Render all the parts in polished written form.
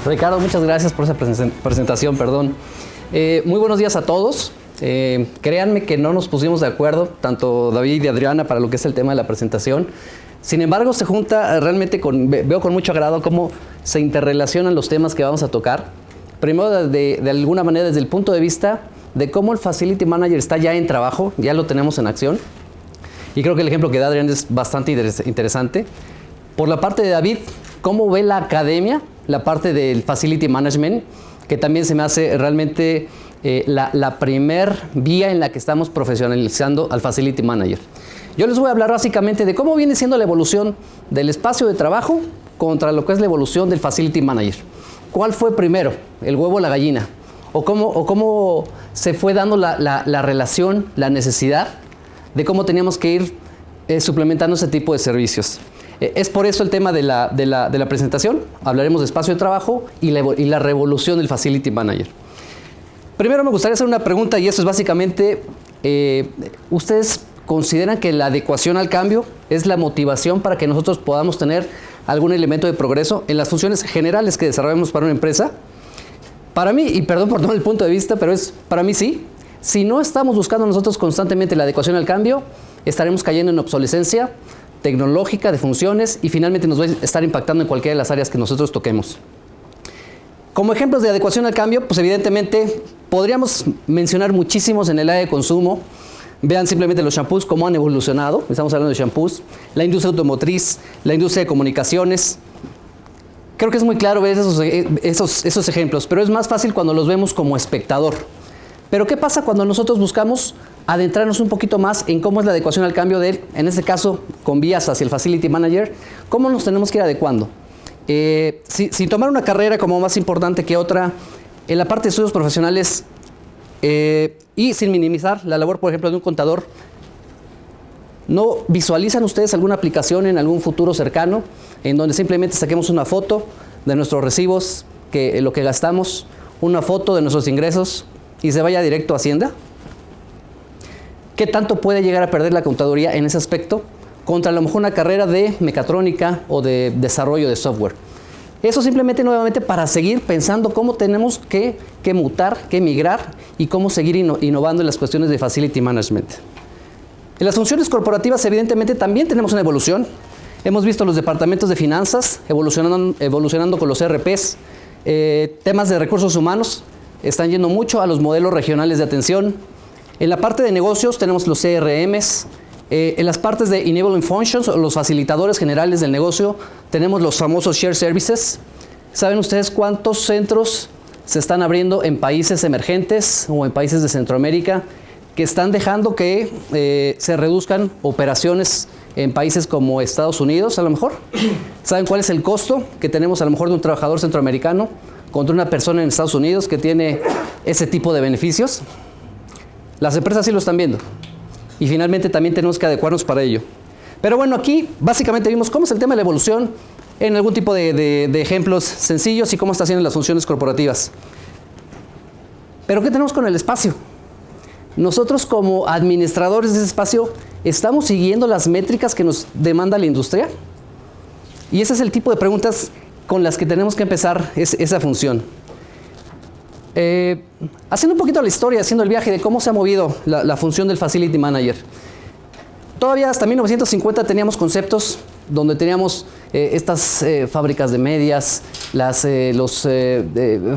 Ricardo, muchas gracias por esa presentación, perdón. Muy buenos días a todos. Créanme que no nos pusimos de acuerdo, tanto David y Adriana, para lo que es el tema de la presentación. Sin embargo, se junta realmente veo con mucho agrado cómo se interrelacionan los temas que vamos a tocar. Primero, de alguna manera, desde el punto de vista de cómo el Facility Manager está ya en trabajo, ya lo tenemos en acción. Y creo que el ejemplo que da Adrián es bastante interesante. Por la parte de David, cómo ve la academia, la parte del Facility Management, que también se me hace realmente la primer vía en la que estamos profesionalizando al Facility Manager. Yo les voy a hablar básicamente de cómo viene siendo la evolución del espacio de trabajo contra lo que es la evolución del Facility Manager. ¿Cuál fue primero, el huevo o la gallina? O cómo se fue dando la relación, la necesidad de cómo teníamos que ir suplementando ese tipo de servicios. Es por eso el tema de la presentación. Hablaremos de espacio de trabajo y la revolución del Facility Manager. Primero me gustaría hacer una pregunta, y eso es básicamente, ¿ustedes consideran que la adecuación al cambio es la motivación para que nosotros podamos tener algún elemento de progreso en las funciones generales que desarrollamos para una empresa? Para mí, y perdón por tomar el punto de vista, pero para mí sí. Si no estamos buscando nosotros constantemente la adecuación al cambio, estaremos cayendo en obsolescencia tecnológica de funciones y finalmente nos va a estar impactando en cualquiera de las áreas que nosotros toquemos. Como ejemplos de adecuación al cambio, pues evidentemente podríamos mencionar muchísimos en el área de consumo. Vean simplemente los shampoos, cómo han evolucionado. Estamos hablando de shampoos, la industria automotriz, la industria de comunicaciones. Creo que es muy claro ver esos ejemplos, pero es más fácil cuando los vemos como espectador. Pero ¿qué pasa cuando nosotros buscamos adentrarnos un poquito más en cómo es la adecuación al cambio en este caso, con vías hacia el Facility Manager? ¿Cómo nos tenemos que ir adecuando? Sin tomar una carrera como más importante que otra, en la parte de estudios profesionales, y sin minimizar la labor, por ejemplo, de un contador, ¿no visualizan ustedes alguna aplicación en algún futuro cercano en donde simplemente saquemos una foto de nuestros recibos, lo que gastamos, una foto de nuestros ingresos y se vaya directo a Hacienda? ¿Qué tanto puede llegar a perder la contaduría en ese aspecto contra a lo mejor una carrera de mecatrónica o de desarrollo de software? Eso simplemente, nuevamente, para seguir pensando cómo tenemos que mutar, que migrar y cómo seguir innovando en las cuestiones de Facility Management. En las funciones corporativas, evidentemente, también tenemos una evolución. Hemos visto los departamentos de finanzas evolucionando con los ERPs. Temas de recursos humanos están yendo mucho a los modelos regionales de atención. En la parte de negocios tenemos los CRMs. En las partes de Enabling Functions, o los facilitadores generales del negocio, tenemos los famosos Shared Services. ¿Saben ustedes cuántos centros se están abriendo en países emergentes o en países de Centroamérica que están dejando que se reduzcan operaciones en países como Estados Unidos, a lo mejor? ¿Saben cuál es el costo que tenemos a lo mejor de un trabajador centroamericano contra una persona en Estados Unidos que tiene ese tipo de beneficios? Las empresas sí lo están viendo. Y finalmente también tenemos que adecuarnos para ello. Pero bueno, aquí básicamente vimos cómo es el tema de la evolución en algún tipo de ejemplos sencillos y cómo está haciendo las funciones corporativas. Pero ¿qué tenemos con el espacio? Nosotros, como administradores de ese espacio, ¿estamos siguiendo las métricas que nos demanda la industria? Y ese es el tipo de preguntas con las que tenemos que empezar esa función. Haciendo un poquito la historia, haciendo el viaje de cómo se ha movido la función del Facility Manager. Todavía hasta 1950 teníamos conceptos donde teníamos estas fábricas de medias, las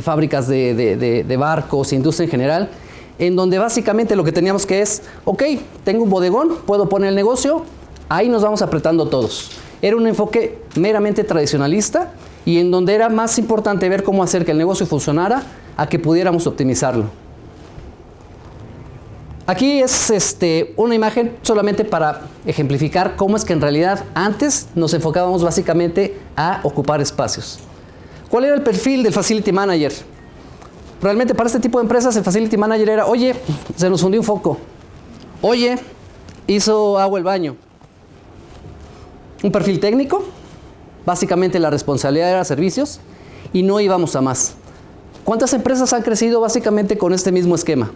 fábricas de barcos, industria en general, en donde básicamente lo que teníamos que es, ok, tengo un bodegón, puedo poner el negocio, ahí nos vamos apretando todos. Era un enfoque meramente tradicionalista y en donde era más importante ver cómo hacer que el negocio funcionara a que pudiéramos optimizarlo. Aquí es una imagen solamente para ejemplificar cómo es que en realidad antes nos enfocábamos básicamente a ocupar espacios. ¿Cuál era el perfil del Facility Manager? Realmente para este tipo de empresas el Facility Manager era, oye, se nos fundió un foco. Oye, hizo agua el baño. Un perfil técnico, básicamente la responsabilidad era servicios y no íbamos a más. ¿Cuántas empresas han crecido básicamente con este mismo esquema?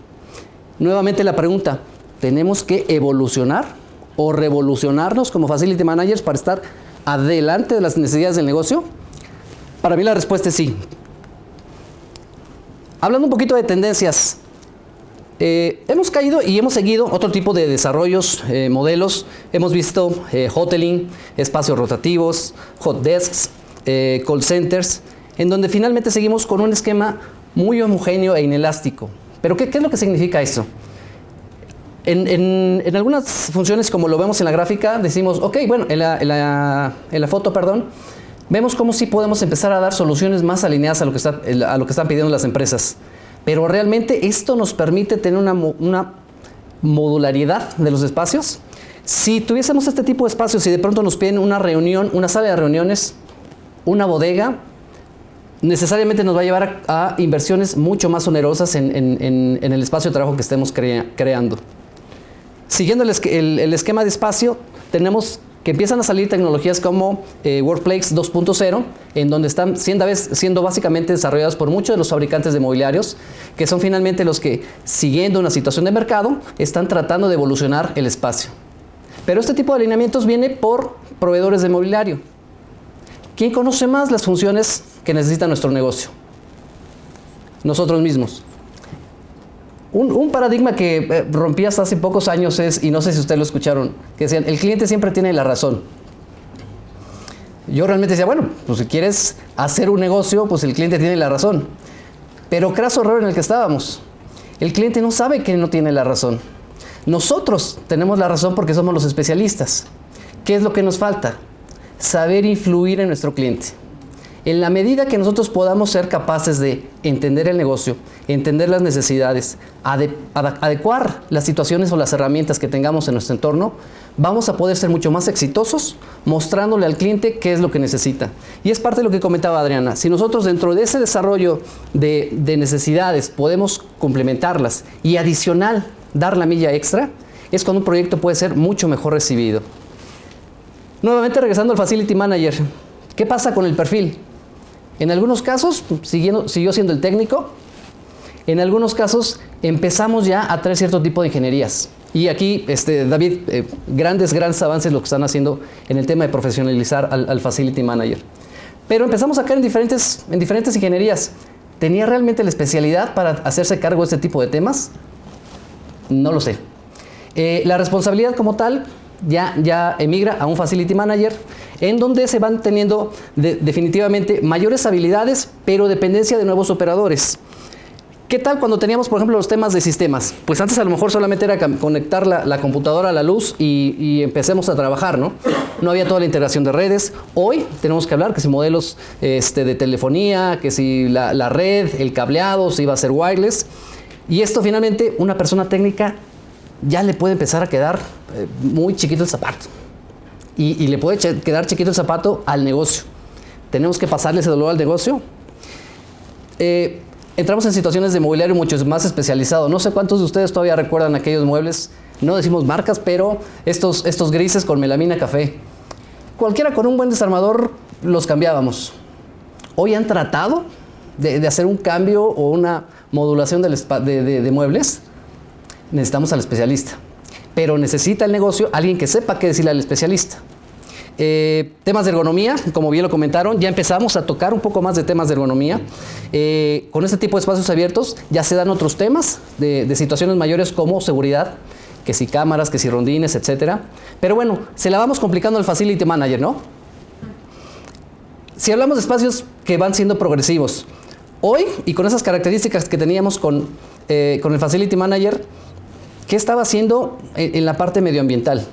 Nuevamente la pregunta, ¿tenemos que evolucionar o revolucionarnos como Facility Managers para estar adelante de las necesidades del negocio? Para mí la respuesta es sí. Hablando un poquito de tendencias, hemos caído y hemos seguido otro tipo de desarrollos, modelos. Hemos visto hoteling, espacios rotativos, hot desks, call centers, en donde finalmente seguimos con un esquema muy homogéneo e inelástico. Pero ¿qué es lo que significa eso? En algunas funciones, como lo vemos en la gráfica, decimos, ok, bueno, en la foto, perdón, vemos cómo sí podemos empezar a dar soluciones más alineadas a lo que están pidiendo las empresas. Pero realmente esto nos permite tener una modularidad de los espacios. Si tuviésemos este tipo de espacios y de pronto nos piden una reunión, una sala de reuniones, una bodega, necesariamente nos va a llevar a inversiones mucho más onerosas en el espacio de trabajo que estemos creando. Siguiendo el esquema de espacio, tenemos que empiezan a salir tecnologías como Workplace 2.0, en donde están siendo básicamente desarrolladas por muchos de los fabricantes de mobiliarios, que son finalmente los que, siguiendo una situación de mercado, están tratando de evolucionar el espacio. Pero este tipo de alineamientos viene por proveedores de mobiliario. ¿Quién conoce más las funciones que necesita nuestro negocio? Nosotros mismos. Un paradigma que rompí hasta hace pocos años es, y no sé si ustedes lo escucharon, que decían, el cliente siempre tiene la razón. Yo realmente decía, bueno, pues si quieres hacer un negocio, pues el cliente tiene la razón. Pero craso error en el que estábamos. El cliente no sabe que no tiene la razón. Nosotros tenemos la razón porque somos los especialistas. ¿Qué es lo que nos falta? Saber influir en nuestro cliente. En la medida que nosotros podamos ser capaces de entender el negocio, entender las necesidades, adecuar las situaciones o las herramientas que tengamos en nuestro entorno, vamos a poder ser mucho más exitosos mostrándole al cliente qué es lo que necesita. Y es parte de lo que comentaba Adriana. Si nosotros dentro de ese desarrollo de necesidades podemos complementarlas y adicional dar la milla extra, es cuando un proyecto puede ser mucho mejor recibido. Nuevamente regresando al Facility Manager, ¿qué pasa con el perfil? En algunos casos siguió siendo el técnico, en algunos casos empezamos ya a traer cierto tipo de ingenierías. Y aquí, David, grandes avances lo que están haciendo en el tema de profesionalizar al Facility Manager. Pero empezamos a caer en diferentes ingenierías. ¿Tenía realmente la especialidad para hacerse cargo de este tipo de temas? No lo sé. La responsabilidad como tal ya emigra a un Facility Manager, en donde se van teniendo definitivamente mayores habilidades, pero dependencia de nuevos operadores. ¿Qué tal cuando teníamos, por ejemplo, los temas de sistemas? Pues antes a lo mejor solamente era conectar la computadora a la luz y empecemos a trabajar, ¿no? No había toda la integración de redes. Hoy tenemos que hablar que si modelos de telefonía, que si la red, el cableado, si iba a ser wireless. Y esto finalmente una persona técnica ya le puede empezar a quedar muy chiquito el zapato. Y le puede quedar chiquito el zapato al negocio. Tenemos que pasarle ese dolor al negocio. Entramos en situaciones de mobiliario mucho más especializado. No sé cuántos de ustedes todavía recuerdan aquellos muebles, no decimos marcas, pero estos grises con melamina café. Cualquiera con un buen desarmador los cambiábamos. Hoy han tratado de hacer un cambio o una modulación de muebles. Necesitamos al especialista. Pero necesita el negocio alguien que sepa qué decirle al especialista. Temas de ergonomía, como bien lo comentaron, ya empezamos a tocar un poco más de temas de ergonomía. Con este tipo de espacios abiertos ya se dan otros temas de situaciones mayores como seguridad, que si cámaras, que si rondines, etcétera. Pero bueno, se la vamos complicando al Facility Manager, ¿no? Si hablamos de espacios que van siendo progresivos, hoy y con esas características que teníamos con el Facility Manager, ¿qué estaba haciendo en la parte medioambiental?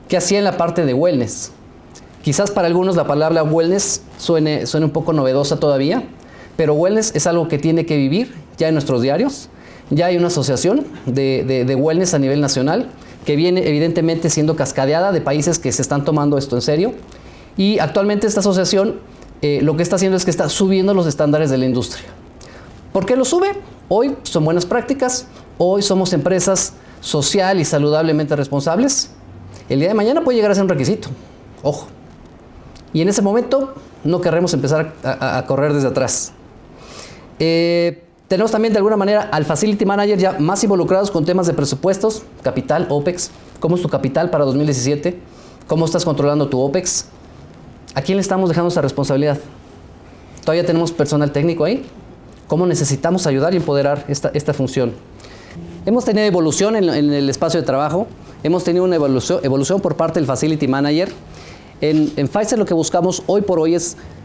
¿Qué hacía en la parte de wellness? Quizás para algunos la palabra wellness suene un poco novedosa todavía, pero wellness es algo que tiene que vivir ya en nuestros diarios. Ya hay una asociación de wellness a nivel nacional que viene evidentemente siendo cascadeada de países que se están tomando esto en serio. Y actualmente esta asociación lo que está haciendo es que está subiendo los estándares de la industria. ¿Por qué lo sube? Hoy son buenas prácticas, hoy somos empresas social y saludablemente responsables. El día de mañana puede llegar a ser un requisito. Ojo. Y en ese momento no querremos empezar a correr desde atrás. Tenemos también de alguna manera al Facility Manager ya más involucrados con temas de presupuestos, capital, OPEX. ¿Cómo es tu capital para 2017? ¿Cómo estás controlando tu OPEX? ¿A quién le estamos dejando esa responsabilidad? ¿Todavía tenemos personal técnico ahí? cómo necesitamos ayudar y empoderar esta función. Hemos tenido evolución en el espacio de trabajo, hemos tenido una evolución por parte del Facility Manager. En Pfizer lo que buscamos hoy por hoy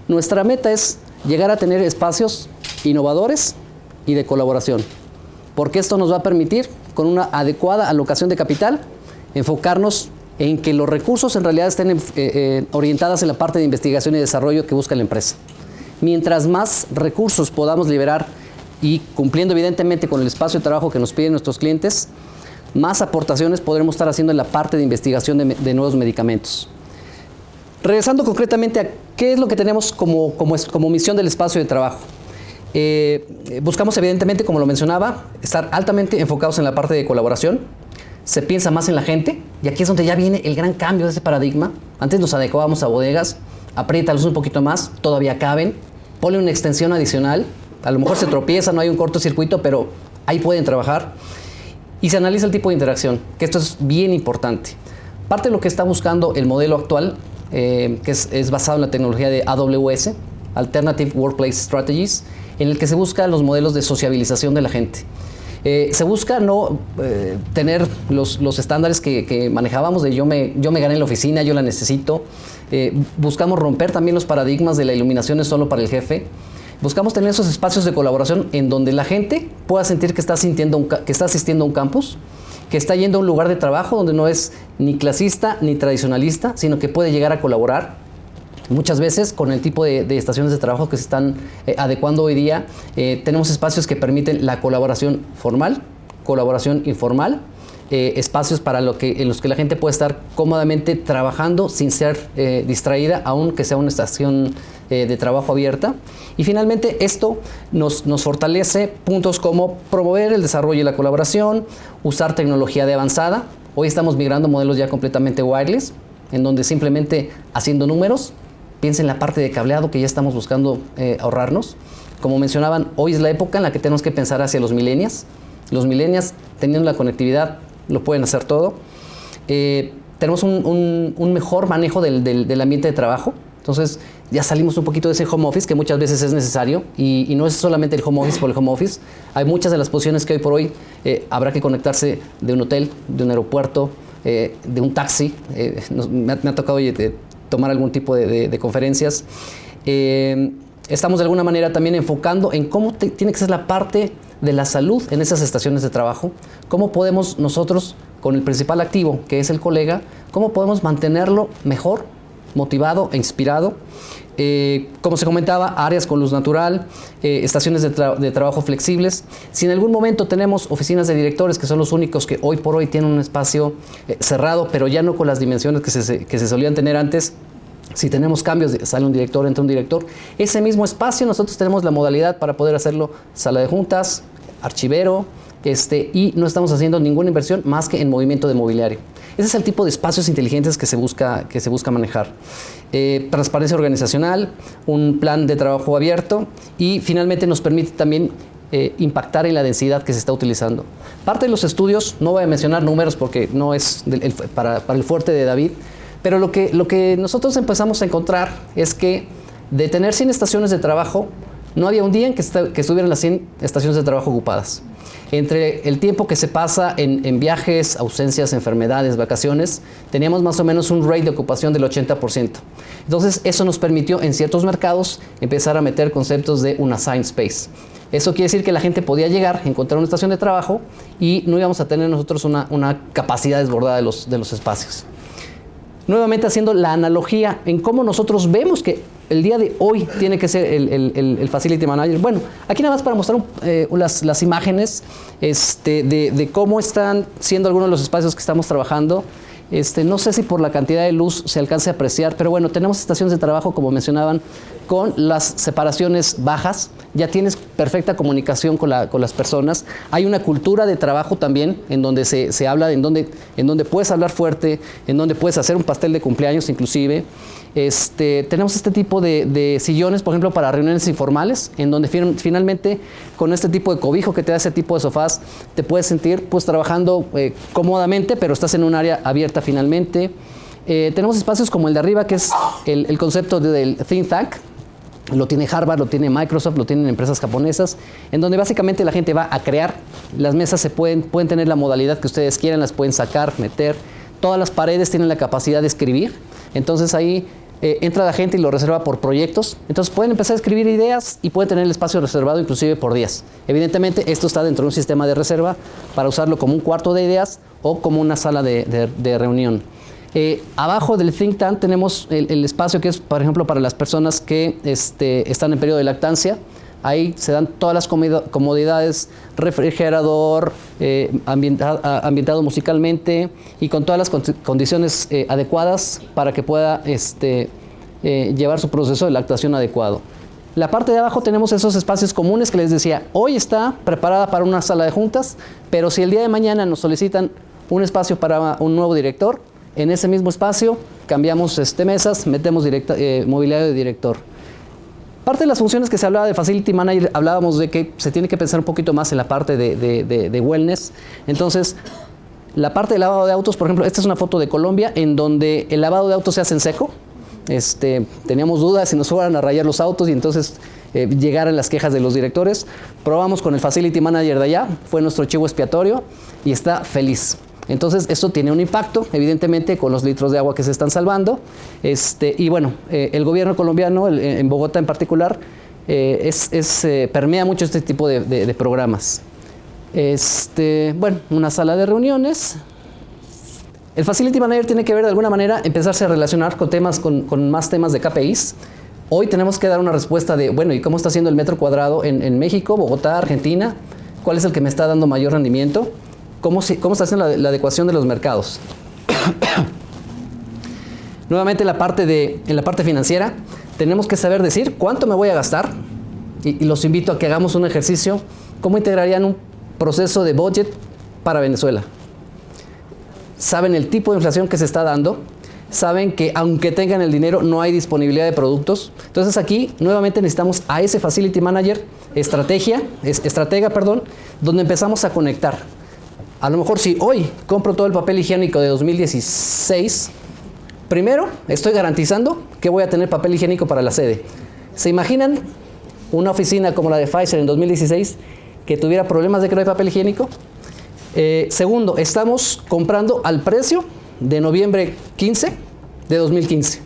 nuestra meta es llegar a tener espacios innovadores y de colaboración, porque esto nos va a permitir, con una adecuada alocación de capital, enfocarnos en que los recursos en realidad estén orientados en la parte de investigación y desarrollo que busca la empresa. Mientras más recursos podamos liberar y cumpliendo evidentemente con el espacio de trabajo que nos piden nuestros clientes, más aportaciones podremos estar haciendo en la parte de investigación de nuevos medicamentos. Regresando concretamente a qué es lo que tenemos como misión del espacio de trabajo. Buscamos evidentemente, como lo mencionaba, estar altamente enfocados en la parte de colaboración. Se piensa más en la gente, y aquí es donde ya viene el gran cambio de ese paradigma. Antes nos adecuábamos a bodegas, apriétalos un poquito más, todavía caben, ponle una extensión adicional, a lo mejor se tropieza, no hay un cortocircuito, pero ahí pueden trabajar. Y se analiza el tipo de interacción, que esto es bien importante. Parte de lo que está buscando el modelo actual, que es basado en la tecnología de AWS, Alternative Workplace Strategies, en el que se buscan los modelos de sociabilización de la gente. Se busca no tener los estándares que manejábamos de yo me gané en la oficina, yo la necesito. Buscamos romper también los paradigmas de la iluminación es solo para el jefe. Buscamos tener esos espacios de colaboración en donde la gente pueda sentir que está asistiendo a un campus, que está yendo a un lugar de trabajo donde no es ni clasista ni tradicionalista, sino que puede llegar a colaborar. Muchas veces con el tipo de estaciones de trabajo que se están adecuando hoy día, tenemos espacios que permiten la colaboración formal, colaboración informal, espacios en los que la gente puede estar cómodamente trabajando sin ser distraída, aunque sea una estación de trabajo abierta. Y finalmente esto nos fortalece puntos como promover el desarrollo y la colaboración, usar tecnología de avanzada. Hoy estamos migrando modelos ya completamente wireless, en donde simplemente haciendo números, piensa en la parte de cableado que ya estamos buscando ahorrarnos. Como mencionaban, hoy es la época en la que tenemos que pensar hacia los millennials. Los millennials, teniendo la conectividad, lo pueden hacer todo. Tenemos un mejor manejo del ambiente de trabajo. Entonces, ya salimos un poquito de ese home office que muchas veces es necesario. Y no es solamente el home office por el home office. Hay muchas de las posiciones que hoy por hoy habrá que conectarse de un hotel, de un aeropuerto, de un taxi. Me ha tocado tomar algún tipo de conferencias. Estamos de alguna manera también enfocando en cómo tiene que ser la parte de la salud en esas estaciones de trabajo. Cómo podemos nosotros, con el principal activo, que es el colega, cómo podemos mantenerlo mejor, motivado e inspirado. Como se comentaba, áreas con luz natural, estaciones de trabajo flexibles. Si en algún momento tenemos oficinas de directores, que son los únicos que hoy por hoy tienen un espacio cerrado, pero ya no con las dimensiones que se solían tener antes. Si tenemos cambios, sale un director, entra un director. Ese mismo espacio nosotros tenemos la modalidad para poder hacerlo sala de juntas, archivero, y no estamos haciendo ninguna inversión más que en movimiento de mobiliario. Ese es el tipo de espacios inteligentes que se busca manejar. Transparencia organizacional, un plan de trabajo abierto y finalmente nos permite también impactar en la densidad que se está utilizando. Parte de los estudios, no voy a mencionar números porque no es para el fuerte de David, pero lo que nosotros empezamos a encontrar es que de tener 100 estaciones de trabajo, no había un día en que estuvieran las 100 estaciones de trabajo ocupadas. Entre el tiempo que se pasa en viajes, ausencias, enfermedades, vacaciones, teníamos más o menos un rate de ocupación del 80%. Entonces, eso nos permitió en ciertos mercados empezar a meter conceptos de un assigned space. Eso quiere decir que la gente podía llegar, encontrar una estación de trabajo y no íbamos a tener nosotros una capacidad desbordada de los espacios. Nuevamente haciendo la analogía en cómo nosotros vemos que el día de hoy tiene que ser el Facility Manager. Bueno, aquí nada más para mostrar las imágenes de cómo están siendo algunos de los espacios que estamos trabajando. No sé si por la cantidad de luz se alcance a apreciar, pero bueno, tenemos estaciones de trabajo, como mencionaban, con las separaciones bajas. Ya tienes perfecta comunicación con las personas. Hay una cultura de trabajo también, en donde se habla, en donde puedes hablar fuerte, en donde puedes hacer un pastel de cumpleaños inclusive. Tenemos este tipo de sillones, por ejemplo, para reuniones informales, en donde finalmente con este tipo de cobijo que te da ese tipo de sofás, te puedes sentir pues trabajando cómodamente, pero estás en un área abierta finalmente. Tenemos espacios como el de arriba, que es el concepto del think tank, lo tiene Harvard, lo tiene Microsoft, lo tienen empresas japonesas, en donde básicamente la gente va a crear, las mesas pueden tener la modalidad que ustedes quieran, las pueden sacar, meter, todas las paredes tienen la capacidad de escribir, entonces ahí entra la gente y lo reserva por proyectos, entonces pueden empezar a escribir ideas y pueden tener el espacio reservado inclusive por días. Evidentemente esto está dentro de un sistema de reserva para usarlo como un cuarto de ideas o como una sala de reunión. Abajo del think tank tenemos el espacio que es, por ejemplo, para las personas que están en periodo de lactancia. Ahí se dan todas las comodidades, refrigerador, ambientado musicalmente y con todas las condiciones adecuadas para que pueda llevar su proceso de lactación adecuado. La parte de abajo tenemos esos espacios comunes que les decía, hoy está preparada para una sala de juntas, pero si el día de mañana nos solicitan un espacio para un nuevo director, en ese mismo espacio cambiamos mesas, metemos mobiliario de director. Parte de las funciones que se hablaba de Facility Manager, hablábamos de que se tiene que pensar un poquito más en la parte de wellness. Entonces, la parte de lavado de autos, por ejemplo, esta es una foto de Colombia en donde el lavado de autos se hace en seco. Teníamos dudas si nos fueran a rayar los autos y entonces llegaran las quejas de los directores. Probamos con el Facility Manager de allá, fue nuestro chivo expiatorio y está feliz. Entonces, esto tiene un impacto, evidentemente, con los litros de agua que se están salvando. Y bueno, el gobierno colombiano, en Bogotá en particular, permea mucho este tipo de programas. Bueno, una sala de reuniones. El Facility Manager tiene que ver de alguna manera empezarse a relacionar con más temas de KPIs. Hoy tenemos que dar una respuesta de, bueno, ¿y cómo está haciendo el metro cuadrado en México, Bogotá, Argentina? ¿Cuál es el que me está dando mayor rendimiento? ¿Cómo está haciendo la adecuación de los mercados? Nuevamente en la parte financiera, tenemos que saber decir cuánto me voy a gastar y los invito a que hagamos un ejercicio. ¿Cómo integrarían un proceso de budget para Venezuela? Saben el tipo de inflación que se está dando, saben que aunque tengan el dinero no hay disponibilidad de productos. Entonces aquí nuevamente necesitamos a ese Facility Manager, estratega, donde empezamos a conectar. A lo mejor si hoy compro todo el papel higiénico de 2016, primero estoy garantizando que voy a tener papel higiénico para la sede. ¿Se imaginan una oficina como la de Pfizer en 2016 que tuviera problemas de que no hay papel higiénico? Segundo, estamos comprando al precio de noviembre 15 de 2015,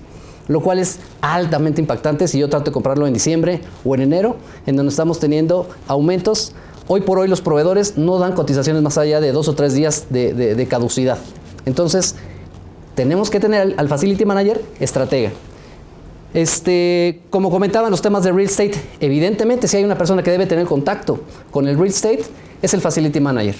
lo cual es altamente impactante si yo trato de comprarlo en diciembre o en enero, en donde estamos teniendo aumentos. Hoy por hoy los proveedores no dan cotizaciones más allá de 2 o 3 días de caducidad. Entonces, tenemos que tener al Facility Manager estratega. Como comentaban los temas de real estate, evidentemente si hay una persona que debe tener contacto con el real estate, es el Facility Manager.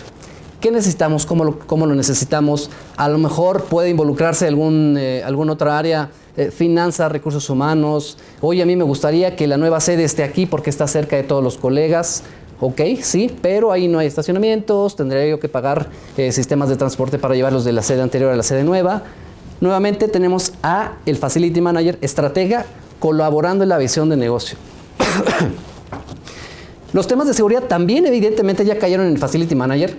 ¿Qué necesitamos? ¿Cómo lo necesitamos? A lo mejor puede involucrarse alguna otra área, finanzas, recursos humanos. Oye, a mí me gustaría que la nueva sede esté aquí porque está cerca de todos los colegas. Ok, sí, pero ahí no hay estacionamientos, tendría yo que pagar sistemas de transporte para llevarlos de la sede anterior a la sede nueva. Nuevamente tenemos a el Facility Manager, estratega, colaborando en la visión de negocio. Los temas de seguridad también evidentemente ya cayeron en el Facility Manager.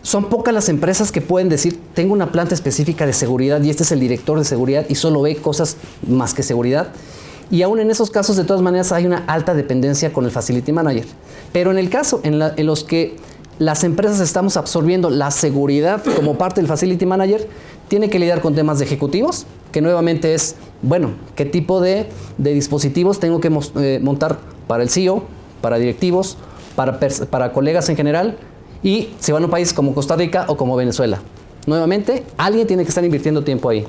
Son pocas las empresas que pueden decir, tengo una planta específica de seguridad y este es el director de seguridad y solo ve cosas más que seguridad. Y aún en esos casos, de todas maneras, hay una alta dependencia con el Facility Manager. Pero en el caso en los que las empresas estamos absorbiendo la seguridad como parte del Facility Manager, tiene que lidiar con temas de ejecutivos, que nuevamente es, bueno, ¿qué tipo de dispositivos tengo que montar para el CEO, para directivos, para colegas en general? Y si van a un país como Costa Rica o como Venezuela. Nuevamente, alguien tiene que estar invirtiendo tiempo ahí.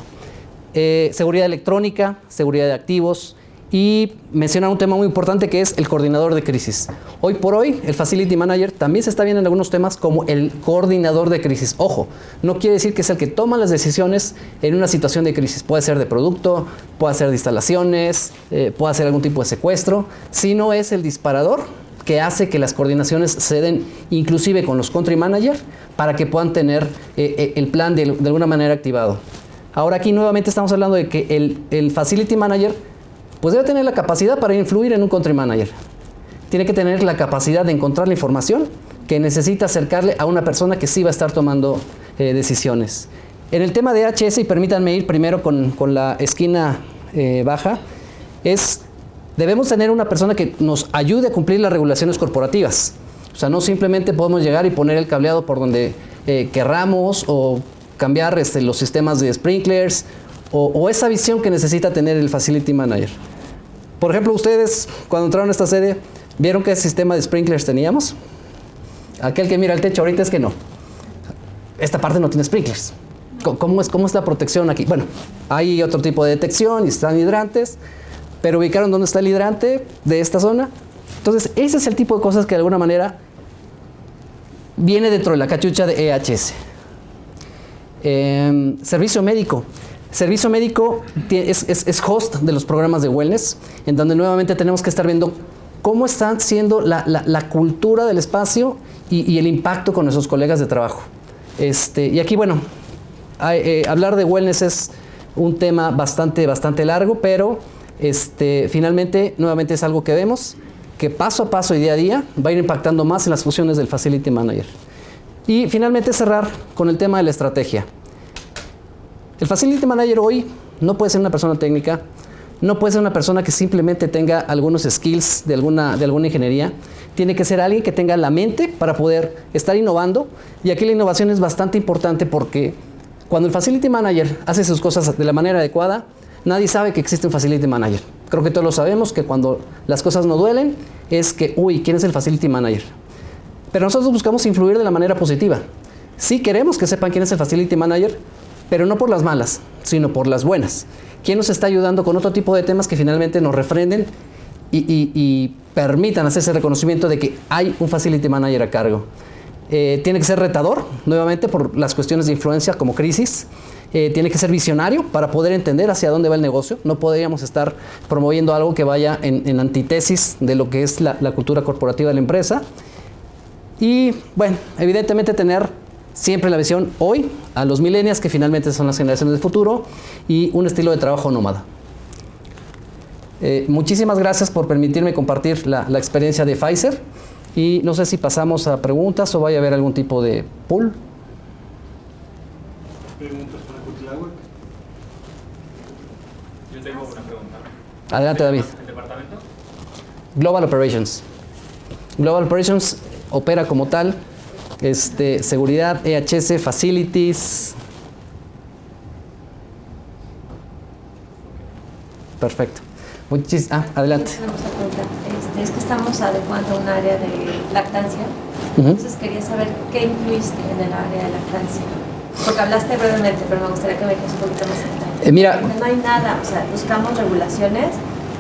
Seguridad electrónica, seguridad de activos y mencionar un tema muy importante que es el coordinador de crisis. Hoy por hoy, el Facility Manager también se está viendo en algunos temas como el coordinador de crisis. Ojo, no quiere decir que es el que toma las decisiones en una situación de crisis. Puede ser de producto, puede ser de instalaciones, puede ser algún tipo de secuestro, sino es el disparador que hace que las coordinaciones se den inclusive con los country manager para que puedan tener el plan de alguna manera activado. Ahora aquí nuevamente estamos hablando de que el Facility Manager pues debe tener la capacidad para influir en un country manager. Tiene que tener la capacidad de encontrar la información que necesita acercarle a una persona que sí va a estar tomando decisiones. En el tema de HS, y permítanme ir primero con la esquina baja, es debemos tener una persona que nos ayude a cumplir las regulaciones corporativas. O sea, no simplemente podemos llegar y poner el cableado por donde querramos o cambiar los sistemas de sprinklers o esa visión que necesita tener el Facility Manager. Por ejemplo, ustedes cuando entraron a esta sede, ¿vieron qué sistema de sprinklers teníamos? Aquel que mira el techo ahorita es que no. Esta parte no tiene sprinklers. ¿Cómo es la protección aquí? Bueno, hay otro tipo de detección y están hidrantes, pero ubicaron dónde está el hidrante de esta zona. Entonces, ese es el tipo de cosas que de alguna manera viene dentro de la cachucha de EHS. Servicio médico. Servicio médico es host de los programas de wellness, en donde nuevamente tenemos que estar viendo cómo están siendo la cultura del espacio y el impacto con nuestros colegas de trabajo. Y aquí, bueno, hablar de wellness es un tema bastante largo, pero finalmente, nuevamente es algo que vemos, que paso a paso y día a día va a ir impactando más en las funciones del Facility Manager. Y finalmente cerrar con el tema de la estrategia. El Facility Manager hoy no puede ser una persona técnica, no puede ser una persona que simplemente tenga algunos skills de alguna ingeniería. Tiene que ser alguien que tenga la mente para poder estar innovando. Y aquí la innovación es bastante importante porque cuando el Facility Manager hace sus cosas de la manera adecuada, nadie sabe que existe un Facility Manager. Creo que todos lo sabemos, que cuando las cosas no duelen, es que, uy, ¿quién es el Facility Manager? Pero nosotros buscamos influir de la manera positiva. Sí queremos que sepan quién es el Facility Manager, pero no por las malas, sino por las buenas. ¿Quién nos está ayudando con otro tipo de temas que finalmente nos refrenden y permitan hacer ese reconocimiento de que hay un Facility Manager a cargo? Tiene que ser retador, nuevamente, por las cuestiones de influencia como crisis. Tiene que ser visionario para poder entender hacia dónde va el negocio. No podríamos estar promoviendo algo que vaya en antítesis de lo que es la cultura corporativa de la empresa. Y, bueno, evidentemente tener siempre la visión hoy a los millennials, que finalmente son las generaciones del futuro, y un estilo de trabajo nómada. Muchísimas gracias por permitirme compartir la experiencia de Pfizer. Y no sé si pasamos a preguntas o vaya a haber algún tipo de pool. ¿Preguntas para Cuitláhuac? Yo tengo una pregunta. Adelante, David. ¿El departamento? Global Operations. Global Operations opera como tal seguridad, EHS, facilities. Perfecto. Adelante. Es que estamos adecuando un área de lactancia. Entonces quería saber qué incluiste en el área de lactancia. Porque hablaste brevemente, pero me gustaría que me dijeras un poquito más en detalle. Mira, no hay nada, o sea, buscamos regulaciones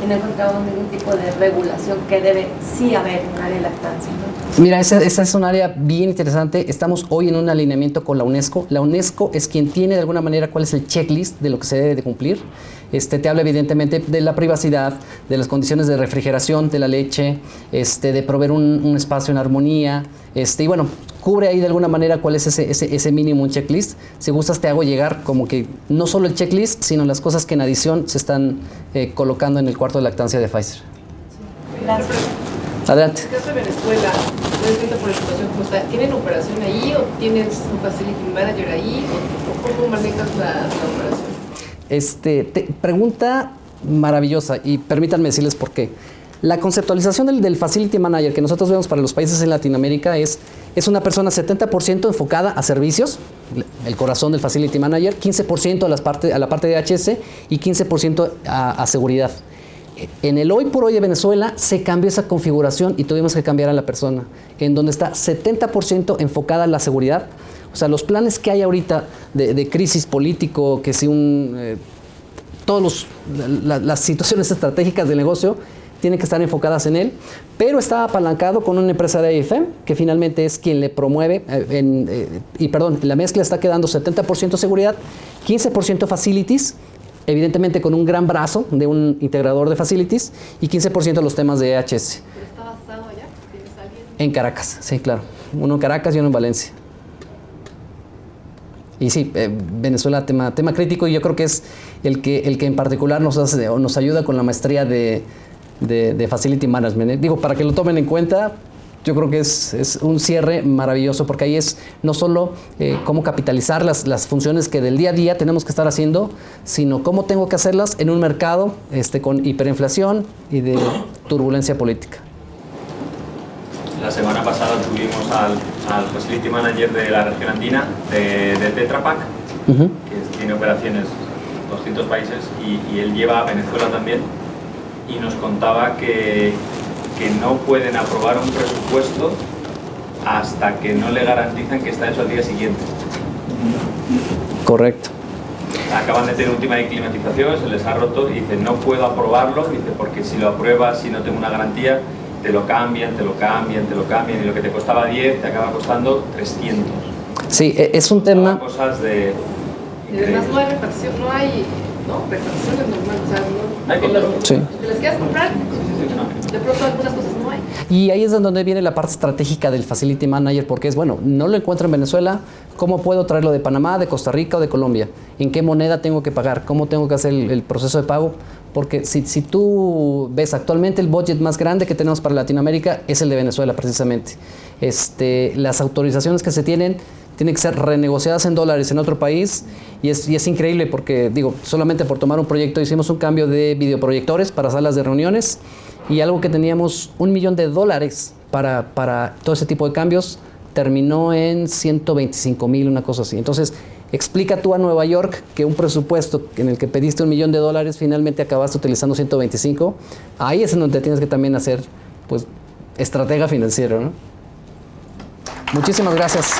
y no encontramos ningún tipo de regulación que debe sí haber en un área de lactancia, ¿no? Mira, esa es un área bien interesante. Estamos hoy en un alineamiento con la UNESCO. La UNESCO es quien tiene de alguna manera cuál es el checklist de lo que se debe de cumplir. Te habla evidentemente de la privacidad, de las condiciones de refrigeración de la leche, de proveer un espacio en armonía, y bueno, cubre ahí de alguna manera cuál es ese mínimo checklist. Si gustas te hago llegar como que no solo el checklist, sino las cosas que en adición se están colocando en el cuarto de lactancia de Pfizer. Gracias. Adelante. En el caso de Venezuela, no entiendo por la situación como está, ¿tienen operación ahí o tienes un facility manager ahí o cómo manejas la operación? Pregunta maravillosa y permítanme decirles por qué. La conceptualización del Facility Manager que nosotros vemos para los países en Latinoamérica es una persona 70% enfocada a servicios, el corazón del Facility Manager, 15% a la parte de HS y 15% a seguridad. En el hoy por hoy de Venezuela se cambió esa configuración y tuvimos que cambiar a la persona, en donde está 70% enfocada a la seguridad. O sea, los planes que hay ahorita de crisis político, que si las situaciones estratégicas del negocio tienen que estar enfocadas en él, pero está apalancado con una empresa de IFM, que finalmente es quien le promueve, la mezcla está quedando 70% seguridad, 15% facilities, evidentemente con un gran brazo de un integrador de facilities, y 15% los temas de EHS. ¿Pero está basado allá? ¿Tienes alguien? En Caracas, sí, claro. Uno en Caracas y uno en Valencia. Y sí, Venezuela, tema crítico, y yo creo que es el que en particular nos ayuda con la maestría de Facility Management. Digo, para que lo tomen en cuenta, yo creo que es un cierre maravilloso, porque ahí es no solo cómo capitalizar las funciones que del día a día tenemos que estar haciendo, sino cómo tengo que hacerlas en un mercado con hiperinflación y de turbulencia política. La semana pasada tuvimos al Facility Manager de la región andina de Tetra Pak, que tiene operaciones en 200 países, y él lleva a Venezuela también, y nos contaba que no pueden aprobar un presupuesto hasta que no le garantizan que está hecho al día siguiente. Correcto. Acaban de tener última de climatización, se les ha roto y dice, no puedo aprobarlo, dice, porque si lo apruebas, si no tengo una garantía, te lo cambian, y lo que te costaba 10 te acaba costando 300. Sí, es un tema... Cosas de... Y además no hay refacción, no hay refacciones normales, o sea, no... Hay contratos. Sí. ¿Te las quieres comprar? De pronto algunas cosas no hay. Y ahí es donde viene la parte estratégica del Facility Manager, porque es, bueno, no lo encuentro en Venezuela, ¿cómo puedo traerlo de Panamá, de Costa Rica o de Colombia? ¿En qué moneda tengo que pagar? ¿Cómo tengo que hacer el proceso de pago? Porque si tú ves actualmente el budget más grande que tenemos para Latinoamérica es el de Venezuela precisamente. Las autorizaciones que se tienen que ser renegociadas en dólares en otro país y es increíble porque, digo, solamente por tomar un proyecto hicimos un cambio de videoproyectores para salas de reuniones y algo que teníamos $1 millón para todo ese tipo de cambios terminó en 125,000, una cosa así. Entonces, explica tú a Nueva York que un presupuesto en el que pediste $1 millón finalmente acabaste utilizando 125. Ahí es en donde tienes que también hacer, pues, estratega financiero, ¿no? Muchísimas gracias.